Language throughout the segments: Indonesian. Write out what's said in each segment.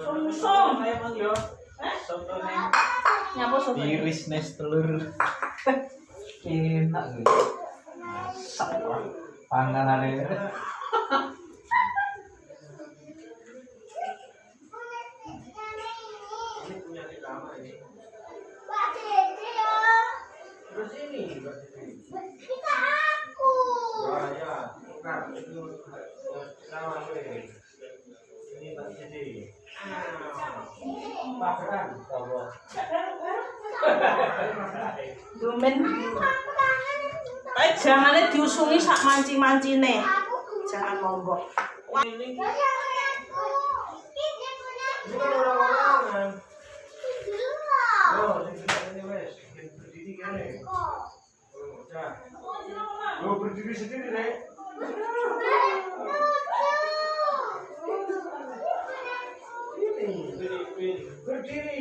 Sungsung emang yo. Soto neng. Nyapa soto? Iris nes telur. Enak gitu. Masak panganane. Terus ini Kita aku. ya, bukan itu nama gue. Ini Mbak Siti. Makan, coba. Domen. Jangan diusungi sak manci-mancine. Jangan lombok. Ini kan orang-orang. Oh, ini wes, berdiri kan ya? Oh, berdiri sendiri deh. Berdiri.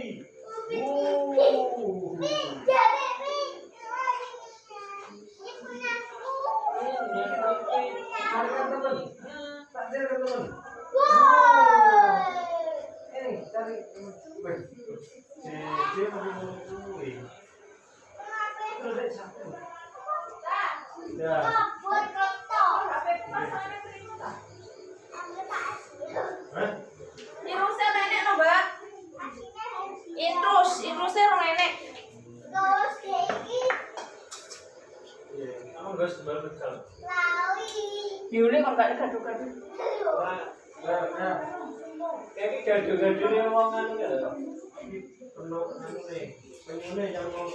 Irusnya nenek no, Mbak. Irusnya orang nenek. Yule kok gak gaduh-gaduh. Kayak gaduh-gaduhnya wong anu ya lho. Penuh anu nih. Penyune yang mau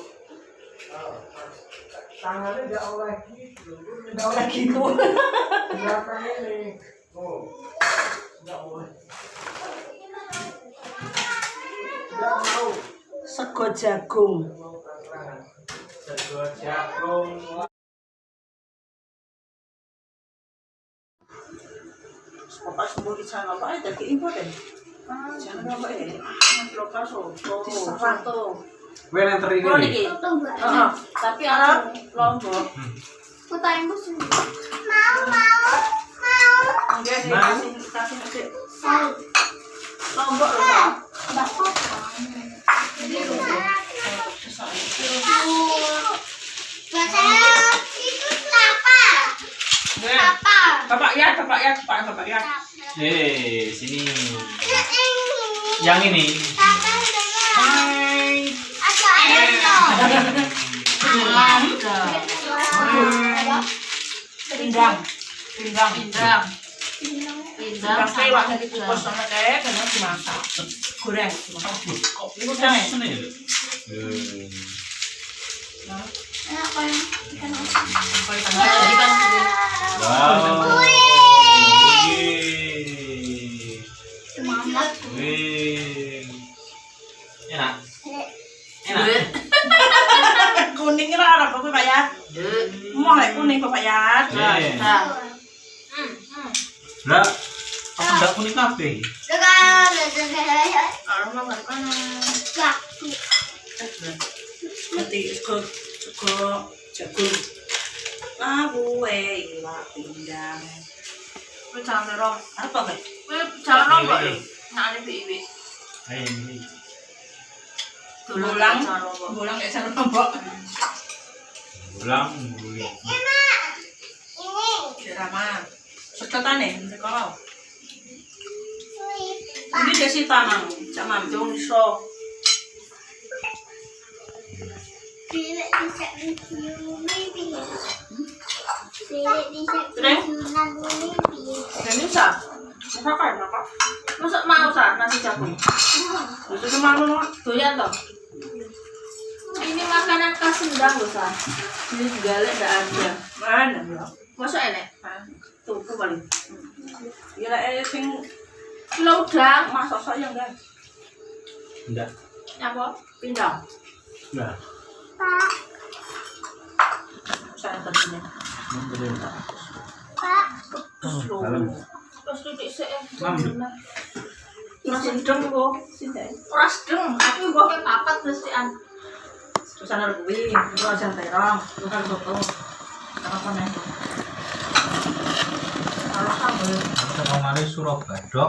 tangannya enggak oleh gitu. Enggak oleh gitu. Belakangnya nih. Oh. Enggak oleh. Enggak mau. Sego jagung. Mau terang-terangan. Sego jagung. Bapak sembuh di sana, Pak, ada keimpor deh. Jangan apa ya? Mas lokal soto. Diserang tuh. Gue yang teri Kalau nih, tapi aku lombok. Putain musim. Mau. Enggak sih, kasih aja. Lombok loh, Pak. Bapak. Jadi Biasanya itu kelapa. Bapak ya. Sini. Yang ini. Hai. Pindang. Pindang Lewat dari kukus sama kayak karena dimasak. Goreng. Ini udah sini ya. Enak kan? Ikan Wow. semangat. Enak. Kuning lah ada Bapak ya. Mau lek kuning Bapak ya. Lah, aku enggak kuning kabeh. Aroma kan nanti sego jagung. Gue iwak pindang. Kowe jangan terong. Apa kayak? Kowe jangan lombok lho. Nak iwi. Ayo ini. Bolang kayak cara lombok. Ulang. Drama. Sekolah nih, sekolah. Ini desi tanang, cak mamjong iso. Dan ini sah, makan apa? Masa mau sah nasi jagung? Itu cuma lu Doyan toh? Ini makanan khas Sendang loh sah. Ini gale ndak ada. mana ya? Masa enek? Tuh kembali. Gila sing Pulau udang. masak saya enggak? Enggak. Apa? Pindang. Enggak. Saya tadinya. Terus titik sik. Mas sedeng kok, sindai. Ora sedeng, tapi mbok ke papat mestian. Terus ana kuwi, itu aja terong, itu kan soto. Apa nih? Kalau sambel Kita kemarin Surabaya.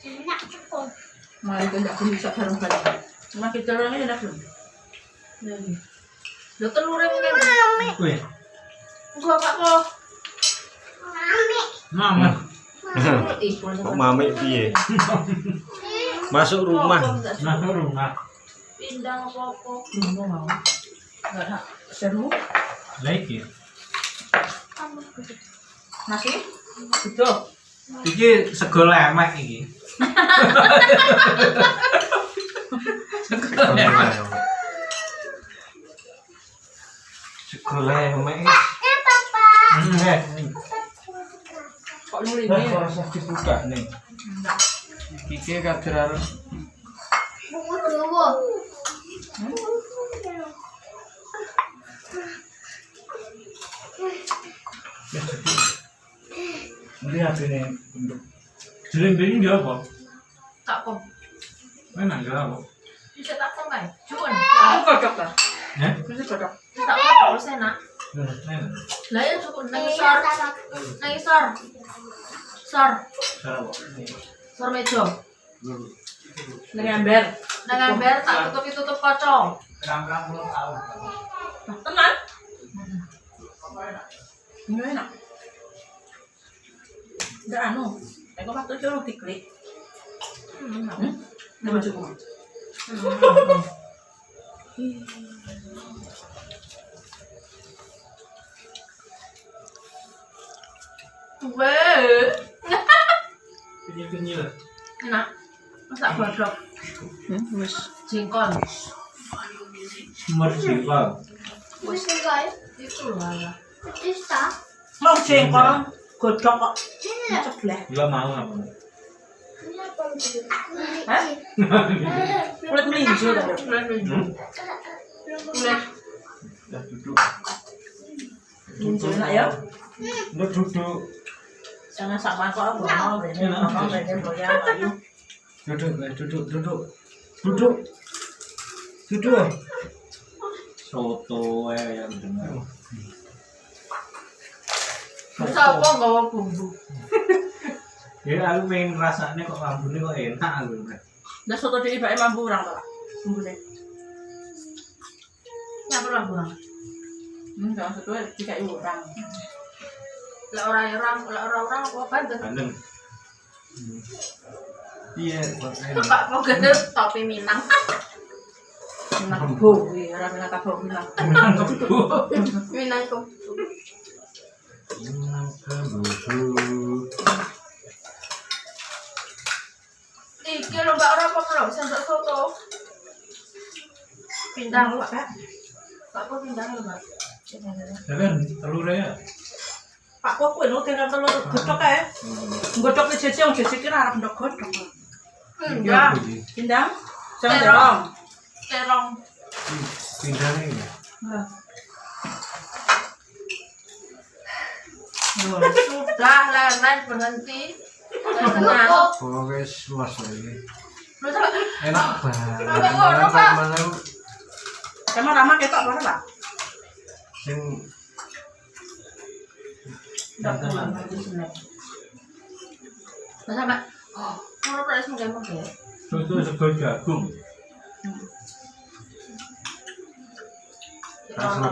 Enak cukup. Malah itu enggak bisa bareng-bareng. Cuma kita orangnya enak belum? Nih. Lo telurnya ini. Wih, Gua Pak Po. Mami. mama. Ih, Kok mami piye? Masuk rumah. Masuk rumah. Pindah apa-apa. Belum mau. Enggak ada seru. Lagi. Nasi? Itu. Iki sego lemek iki. Sego lemek. Sego lemek. Eh, Papa. Kok nuri Nah, ini? kalau saya dibuka nih. Iki kader arep Buku dulu. ya jadi. Ini HP-ne untuk jelembeng ini apa? Tak kok. Mana enggak apa? Bisa tak kok kan? Cuman. Aku cocok lah. Ya? Bisa cocok. Tak kok terus enak. Mana? Lah ya cukup nang Iya, isor. Papa. Nang isor. Sor. Cara apa? Sor meja. Dengan ember. Nang ember tak tutup kocok. Rang-rang belum tahu. Tenang. Enggak enak. Enggak anu. Aku waktu itu lu diklik. Nama cukup. Weh. Pinyi-pinyi lah. Enak. Masak bodok. Wis. Jengkol. Mercifal. Wis guys. Itu lah. Petis tak? Mau jengkol godok kok. Ini lah. Ceblek. Gua mau apa? Ini apa gitu? Hah? Kulit melinjo tadi. Kulit melinjo. Kulit. Udah duduk. Melinjo enak ya. Udah duduk. Jangan sama kok aku mau ini mau ini goyang ayo. Duduk, duduk. Duduk. Duduk. Soto yang benar. Bisa apa gawa bumbu? Ya aku pengen rasanya kok lambune kok enak aku. Dah soto di ibake mampu orang to. Bumbune. Ya perlu kurang. Jangan soto dikai orang. Lah orang apa banten? Bandeng. Iya, kok enak. Pak mau gede topi Minang. Minang kebo, ora minang kebo minang. Minang kebu. Minang kok. Minang kebu. Iki lho Mbak ora apa-apa lho, sendok soto. Pindah Pak. Pak kok pindah lho Mbak. Ya kan telurnya. Pak kok kowe lho dengan telur godhok kae. Godhok ke jejak wong jejak kira arep ndok godhok. Pindah. Pindang. Jangan terong. Terong. Pindah nih. Sudah lain berhenti. Tenang. Oh guys, mas lagi. Lu sampe Enak banget. Sampai ngono, Pak. Mana Emang ramah ketok apa Pak? sing Ndak Tenan. Lu sampe oh, ngono terus mungkin-mungkin. itu sego jagung.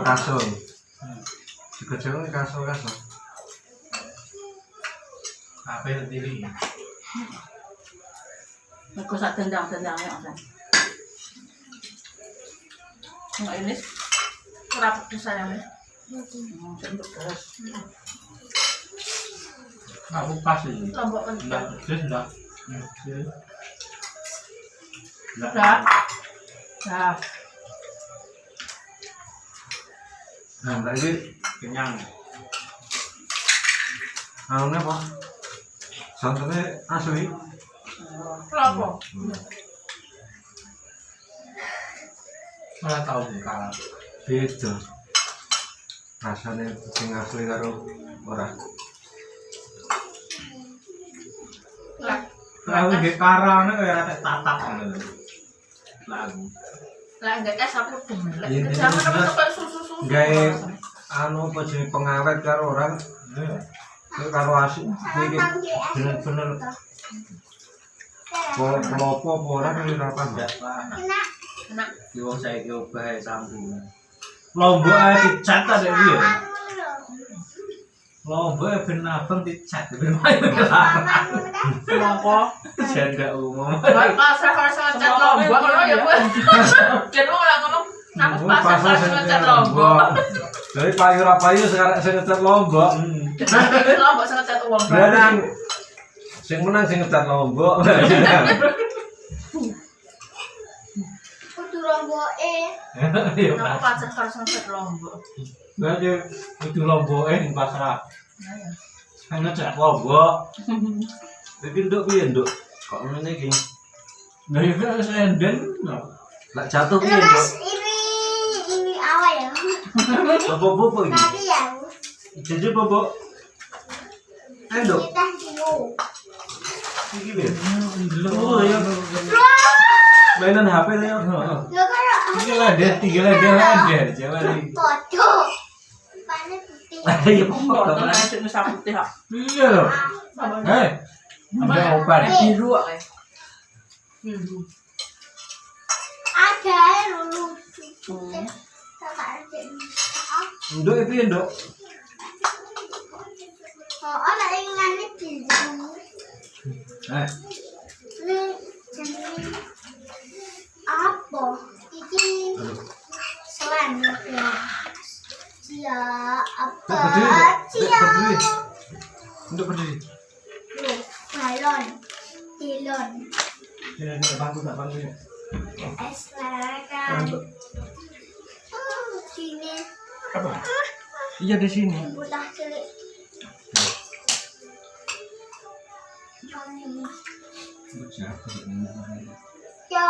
Kasur. Sego jagung kasur. Apa yang diri? Aku sak tendang-tendangnya Mas. Enggak ini Ora pedes sayangnya. untuk terus. Aku pas ini. Lombok kentang. Enggak pedes enggak. Udah. Nah, Nah, tadi kenyang. Anu apa? Santannya asli. lombok. Malah tahu bukan. Beda. Rasanya sing asli karo ora. Lah, Aku nggih karane kaya rata tatak ngono. Lagu. lah enggak es aku demen. Lah Iya, jangan iya, apa kayak susu-susu. Gawe anu apa jenenge pengawet karo orang karo asik iki bener-bener klopo apa ora ora pandang. Enak. Yo wong saiki obah sambung. Lombok ae dicat ta dek iki. Lombok ben abang dicat ben main. Mongko. Janda umum. Pasrah kalau ngecat lombok kalau ya gue. Jan mau lah ngomong. Aku pasrah kalau ngecat lombok. Dari payu ra payu sekarang sing ngecat Lombok. Lombok sangat ngecat uang. Berarti sing menang sing ngecat Lombok. Kudu romboke. Yo Aku pasrah kalau ngecat lombok. berarti itu Lombok ning pasrah. Kan ngecat Lombok. Iki nduk piye nduk? Kok ngene iki? Lah itu senden. Lak jatuh piye nduk? Mas, ini awal ya. Bobo iki. Tapi ya. Jeje bobo. Nduk. Kita dulu. Iki piye? Oh ya. Mainan HP ya. Lo kalau Iki lah dia tinggal ada Jawa iki. foto. Panen putih. Ayo Foto foto. nek nusa putih kok. Iya loh. Hei. Ada obat. Biru kok. Biru. Ada lulu. Sama ada. Nduk iki piye nduk? Oh, ada yang di sini. Eh, Ini jenis apa? Ini selain ya. Cia apa? Cia. nduk berdiri. Loh, balon. Tilon. Sini bangku tak bangku. Eslekan. Sini. Apa? Iya di sini. Bulah cilik. Yo.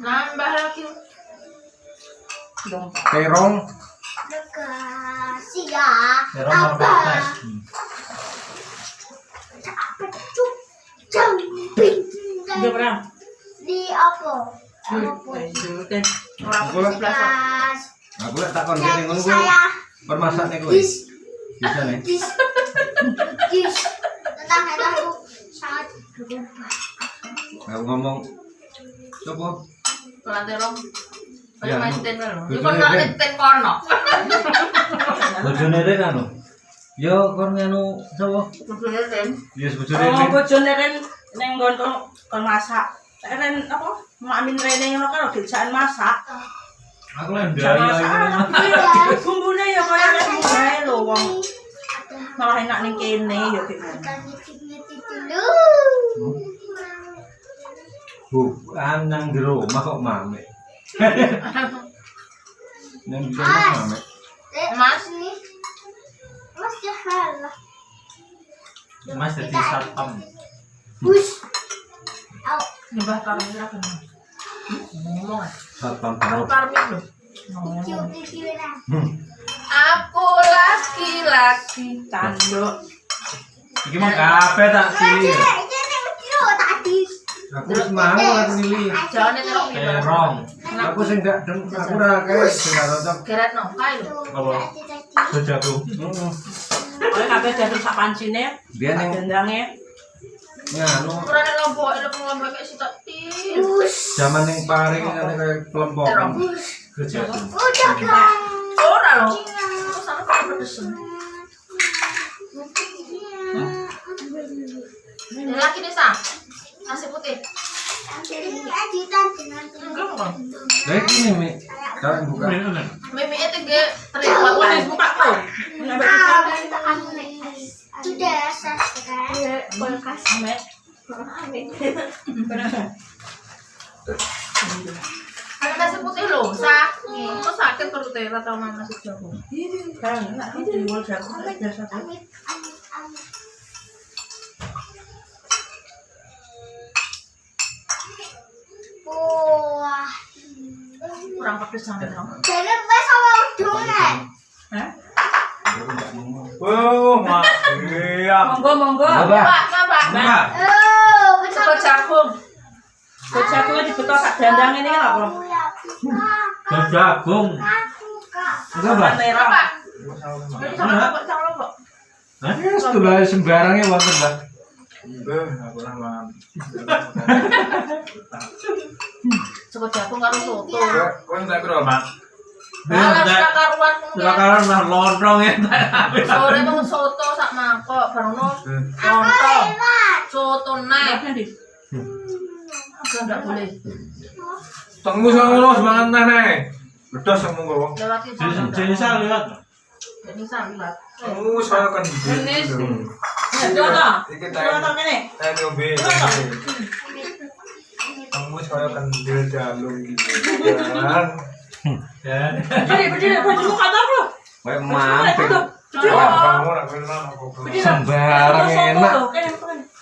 Nambah lagi. Dong. Terong. Makasih ya. Terong Apa? Cuk. Jumping. Dia berang. Di apa? Apa? Dulu kan. Orang Aku lah. Gas. Aku lek takon kene ngono kuwi. Saya. Permasakne kowe. Dis. Bisa nih. Dis. Dis. Tentang aku sangat berubah. Aku ngomong coba Kelan terong. Ya, Main ten lho. betul, Iku kon betul. ten kono. bojone rek anu. Yo kon anu sapa? Bojone ten. Yes bojone Oh, rek. bojone Ren ning nggon kon masak. Ren apa? Mamin Rene ngono kan dijaan masak. Aku lah ndaya Iya, bumbune ya kaya nek mugae lho wong. Ada Malah enak ning kene ya gitu. kita nitip-nitip dulu. Bu, nang jero omah kok mame. Nang jero mame. Mas nih. Mas jahat lah. Mas dadi satpam. Bus. Au. Nyembah kamera kan. Ngomong. Satpam Aku karo. karmik lho. Video-video lah. Aku laki-laki. Tanduk. Iki mah kabeh tak pilih. Ini tadi. Aku wis mau aku milih. Jane terong iki. Terong. Aku sing gak aku ora kae sing gak cocok. Geret no kae lho. Apa? Bojaku. Heeh. Oleh kabeh jatuh sak pancine. Biyen ning Dendange. nganu Kurane lombok, lombok kayak sitok tis. Bus. zaman ning paring ngene kaya kelompokan. Bojaku. Udah kan. Ora lho. Aku sana kok pedesen. Laki desa. Nasi putih. Ini editan dengan Enggak kok. Lah iki mi. Sekarang buka. Mimi itu ge terima Wis buka kok. Sudah sekarang kulkas Amet. Ada nasi putih lho, sakit. Kok sakit perutnya ora tau makan nasi jagung. Kan enak di wol jago biasa. amit amit. Wah. Kurang pedes sama terong. Jadi wes sama udungan. Hah? Oh, mak. Iya. Monggo monggo. Apa? Pak. Mak. Oh, betul. Coba jagung. Bocahku dibeto sak dandang ini kan apa? Jagung. Aku Enggak, Mbak. merah. Apa? Jadi sama Pak. Nah, setelah sembarangnya wonten, Mbak. Aku nama. Coba jagung karo soto. Kau enggak kira mak. Malah sudah karuan Silakan lah lontong ya. sore mau soto sak mangkok baru lontong soto naik enggak boleh Tunggu sama semangat nane. Bedos sama kau. lewati Jadi saya lihat. jadi sambat Tunggu saya kan. Jono. Iki Jono kene. Saya coba. Tunggu saya kan dia jalur gitu. Ya. Berdiri, baju kata apa? Kayak mantep. Berdiri. Kamu nak kenal aku. Sembarang enak.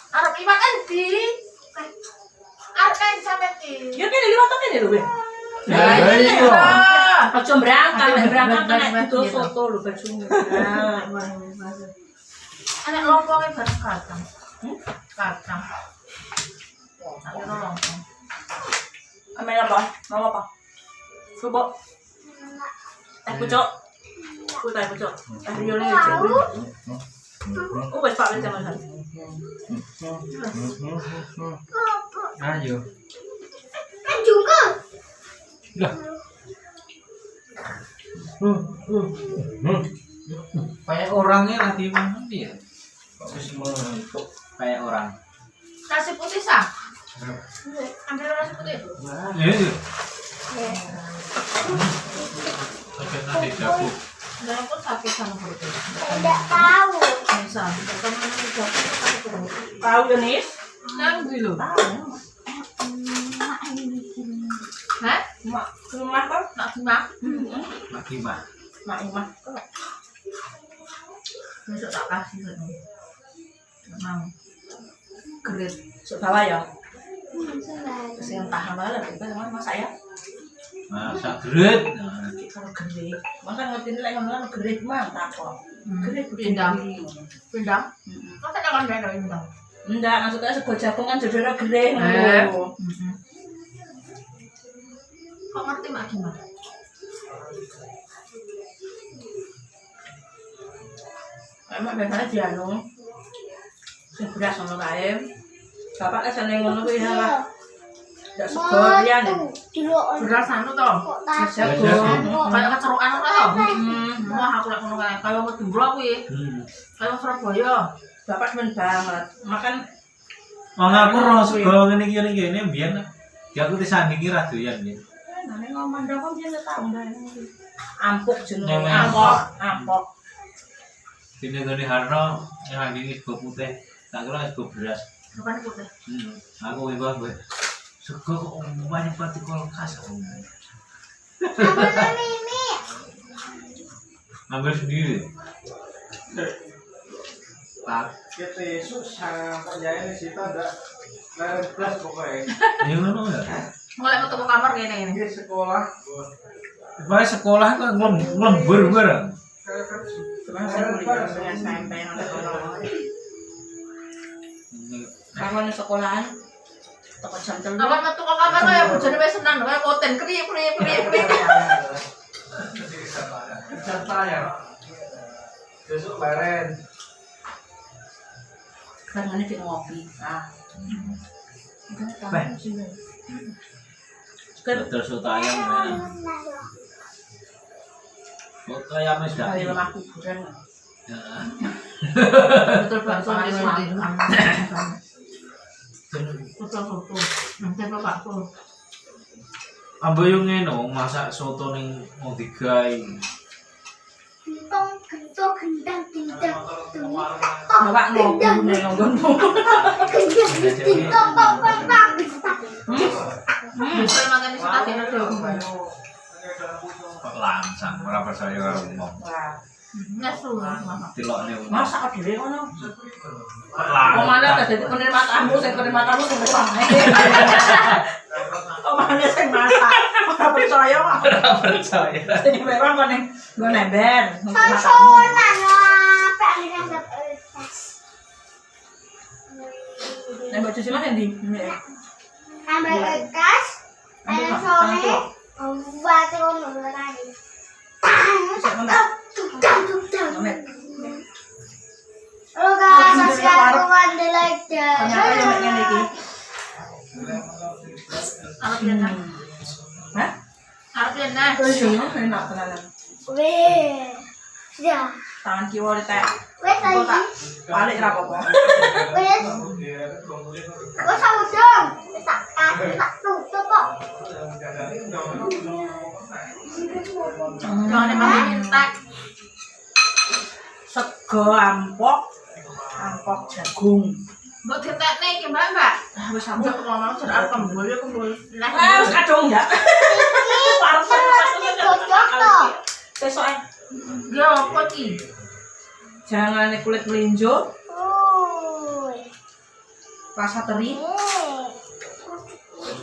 arep iwak endi arep kan sampe iki Ya kene liwat kene lho, Be. Ya iya. Aja berangkat, nek itu foto lho baju. anak lompongnya bareng kacang kacang tak kira lompong Amel apa? Mau apa? Coba. Pucuk. Teh pucuk. Teh riole iki. Oh, wis Pak Bencana. Ayo. Kan juga. Lah. Kayak orangnya lagi mana dia? Bagus menentuk kayak orang. nasi putih sah ambil nasi putih Iya. Sakit nanti dapur. jangan pun sakit sama perutnya Tidak tahu. bisa pertama nanti jatuh sakit perut Tahu ya, Nis? yang dulu hah Mak, ke rumah kan? nak simak Lagi mah. Mak rumah. besok tak kasih kan mau gerit Sok bawa ya. yang tahan malah kita cuma masak ya Masak gerit. Kalau gerik, maka ngerti nilai ngomong gerik mah tak kok. Gerik pindang pindang masa jangan beda pindang Enggak, maksudnya sego jagung kan jodornya gerih. kok ngerti mak gimana Emang biasanya dianu. Sing beras sama kae. Bapak kan seneng ngono kuwi ya. Ndak sego liyan. beras anu toh Jagung. kayak kecerukan ora toh wah aku lek ngono kae kaya Madura kuwi kaya Surabaya Bapak demen banget. Makan Wong aku ro sego ngene iki mbiyen. Ya aku disandingi ra doyan ya. nane ngomong ndang kok biyen tau ndak. Ampuk jenenge. Neng Ampok. Dene gone Harno nyandingi sego putih. Tak kira sego beras. bukan putih Aku wibah gue. Sego kok banyak pati kulkas. Apa ini? Ngambil sendiri. Tak. Kita susah kok jaya di situ ada belas pokoknya. Ya ngono ya. mulai metu kamar kene ini Di sekolah. Bae sekolah kok lembur bareng. SMP Kamu di sekolahan toko jam 3. apa metu ke kamar kaya bojone wis seneng kaya koten kri Jatah ya. Besok leren. Karena di ngopi. Betul soto ayam. Soto ayam wis dak. Dari lemah kuburan. betul bakso wis betul soto nanti bakso Ambo yo ngene wong masak soto ning mau digawe. Gentong, gendang. Bapak ngopi ning nggonmu. Gentong, bang. bisa makan di situ kene lho Langsung ora percaya karo ngomong. ngesu mama Tilokne. Masak dhewe ngono. Langsung. Omane dadi penerima tamu, sing penerima tamu sing wae. Omane sing masak. Ora percaya. Percaya. Sing memang kon ning nggon ember. Sansonan lah. Pengen dapat tes. Nek baju sih mah endi? Ambil kertas. Ada sone. Buat ngomong lagi. Bisa menang. Dudang. Menit. Halo guys, subscribe and like Ternyata yang nek ngene iki. Arep yen nah. Hah? Arep yen nah. Terus yo enak tenan. Weh. Sudah. Tangan kiwa ditek. Weh Kok tak tadi. balik ra apa-apa. Weh. Kok sama dong. Tak tutup kok. Jangan emang minta. Sego ampok jagung. Mbok ditekne iki Mbak, Mbak. Wis Sampe ampok. ngomong jar kembul ya kembul. Wis kadung ya. Parcel Cocok toh. Besoke Yo apa iki? jangan kulit melinjo, Oh. rasa teri.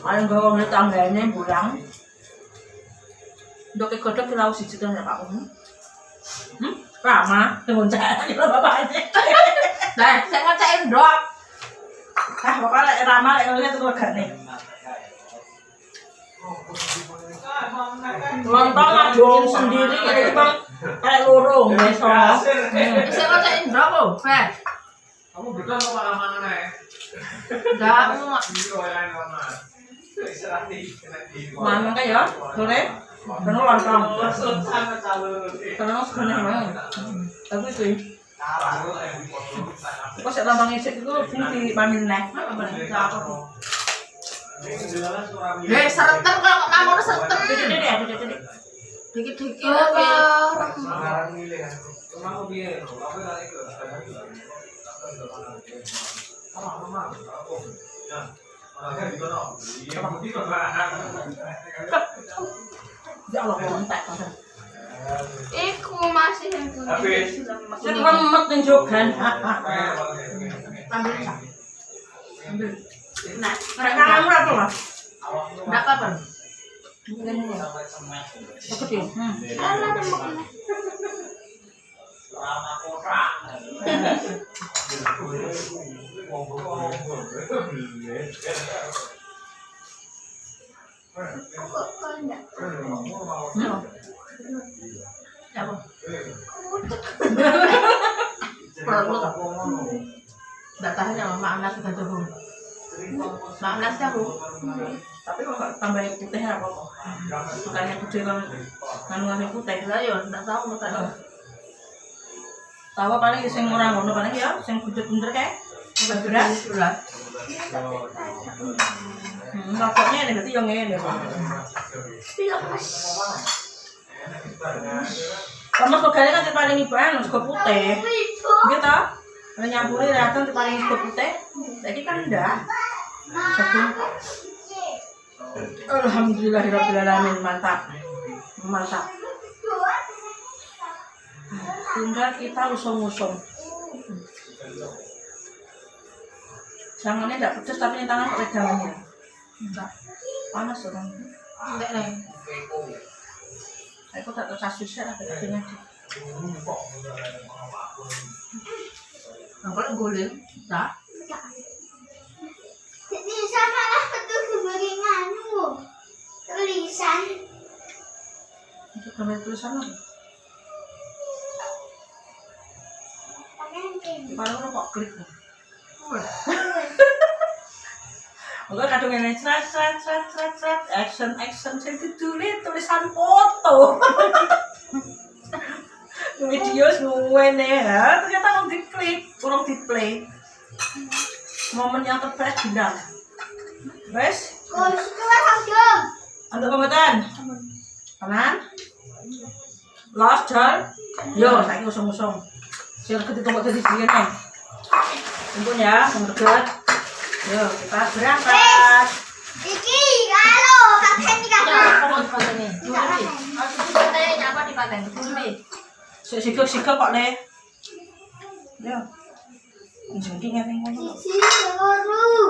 Ayo gawa ngene tanggane bulang. Ndok godhog ki laos siji to nek Pak. Rama, ngoncak karo bapaknya. Lah, sing ngoceki ndok. Ah, pokoknya lek Rama lek ngene tuh legane. Lontong majuin sendiri ini Bang. Kayak loro beso. Sing ngoceki ndok kok, Fred. Kamu berdua mau mana nih? Enggak, mau Mana kayak ya? Sore. Penuh lontong. Terus kene mang. Tapi kuwi kok sik lontong isik iku di pamin neh. Hei, sereten kok namun sereten. Dikit-dikit. Dikit-dikit wae. Ya Allah, kontak. Iku masih yang kuning. Sing remet ning jogan. Ambil. Ambil. Nah, Kangenmu apa, Mas? enggak apa-apa. Cepet ya. Apa? Perlu tak? Enggak tahan ya Mama Amnas sudah jauh. Mama Amnas jauh. Tapi kok nggak tambahin putih apa kok? Bukannya putih kan nganu putih. Lah yo enggak tahu tak. Tahu paling sing ora ngono paling ya, sing bunder-bunder kae. Beras. Beras. Rokoknya ini berarti yang ngene. Kamu sogane kan diparingi bahan sego putih. Gitu. Nek nyampuri rata diparingi sego putih. Saiki kan ndak. Jagung. Alhamdulillahirabbil alamin, mantap. Mantap. Tinggal kita usung-usung. Jangannya tidak pedas tapi yang tangan pakai dalamnya. Enggak. Panas orang. Enggak nih. Aku tak tahu kasusnya ada kayaknya. Kalau goleng, tak? Tulisan malah betul sebagai nganu. Tulisan. Itu gambar tulisan apa? Paling kok klik. Enggak kadung ini srat action sing ditulis tulisan foto. Video suwene ya, ternyata mau diklik, kurang di-play. Momen yang terbaik bilang. Wes, Kau suka dong. untuk komentar. Kanan. Last turn. Yo, saiki usung-usung. Sing ketik tombol dadi sini nih. Tunggu ya, deket. Yo, kita berangkat. Iki, halo, kakek nih kakek. Kamu di paten nih. Aku paten apa di paten? Dulu. Sikap kok le. Yo. Jengking ngene ngono. Isi seluruh.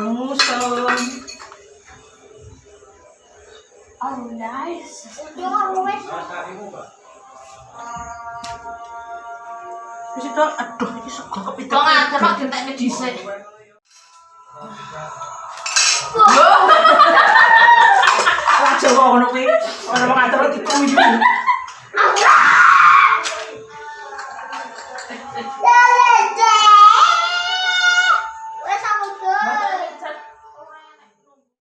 Musum. Oh, nice. Udah wes. Wis itu aduh iki sego kepiting. Kok ngajar kok gentekne dhisik.